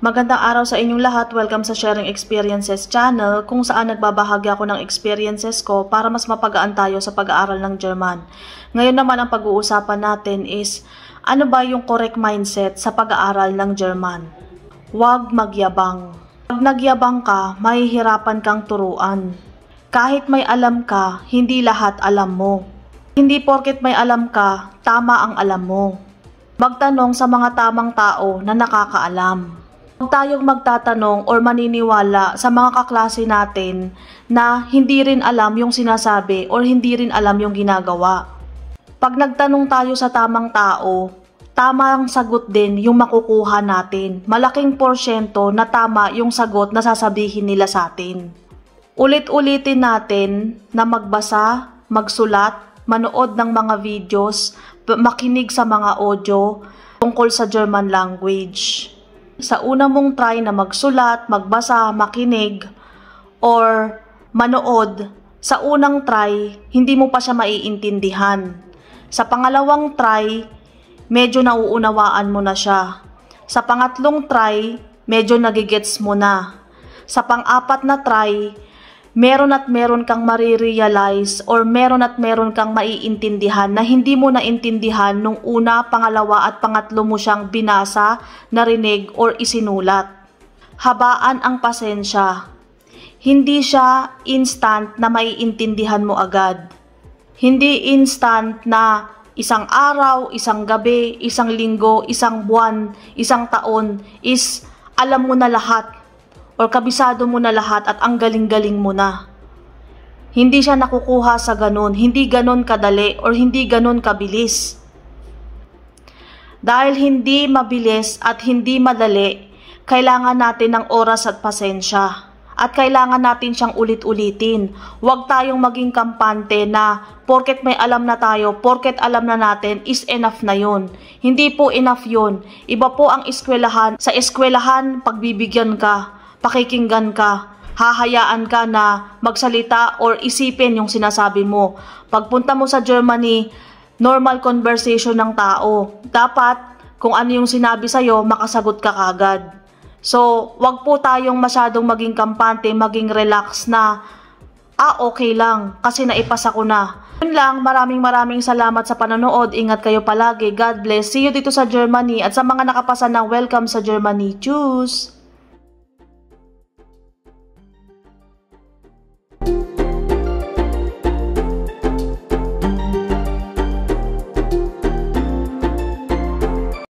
Magandang araw sa inyong lahat. Welcome sa Sharing Experiences channel kung saan nagbabahagi ako ng experiences ko para mas mapagaan tayo sa pag-aaral ng German. Ngayon naman ang pag-uusapan natin is ano ba yung correct mindset sa pag-aaral ng German. Huwag magyabang. Pag nagyabang ka, mahihirapan kang turuan. Kahit may alam ka, hindi lahat alam mo. Hindi porket may alam ka, tama ang alam mo. Magtanong sa mga tamang tao na nakakaalam. Huwag tayong magtatanong or maniniwala sa mga kaklase natin na hindi rin alam yung sinasabi or hindi rin alam yung ginagawa. Pag nagtanong tayo sa tamang tao, tama ang sagot din yung makukuha natin. Malaking porsyento na tama yung sagot na sasabihin nila sa atin. Ulit-ulitin natin na magbasa, magsulat, manood ng mga videos, makinig sa mga audio tungkol sa German language. Sa una mong try na magsulat, magbasa, makinig, or manood, sa unang try, hindi mo pa siya maiintindihan. Sa pangalawang try, medyo nauunawaan mo na siya. Sa pangatlong try, medyo nagigets mo na. Sa pang-apat na try, meron at meron kang marirealize or meron at meron kang maiintindihan na hindi mo naintindihan nung una, pangalawa at pangatlo mo siyang binasa, narinig or isinulat. Habaan ang pasensya. Hindi siya instant na maiintindihan mo agad. Hindi instant na isang araw, isang gabi, isang linggo, isang buwan, isang taon is alam mo na lahat. Or kabisado mo na lahat at ang galing-galing mo na. Hindi siya nakukuha sa ganun, hindi ganun kadali or hindi ganun kabilis. Dahil hindi mabilis at hindi madali, kailangan natin ng oras at pasensya. At kailangan natin siyang ulit-ulitin. Huwag tayong maging kampante na porket may alam na tayo, porket alam na natin is enough na yun. Hindi po enough yun. Iba po ang eskwelahan. Sa eskwelahan, pagbibigyan ka, pakikinggan ka, hahayaan ka na magsalita or isipin yung sinasabi mo. Pagpunta mo sa Germany, normal conversation ng tao. Dapat kung ano yung sinabi sa'yo, makasagot ka kagad. So, wag po tayong masyadong maging kampante, maging relax na, okay lang, kasi naipasa ko na. Yun lang, maraming salamat sa panonood. Ingat kayo palagi. God bless. See you dito sa Germany at sa mga nakapasa ng welcome sa Germany. Tschüss!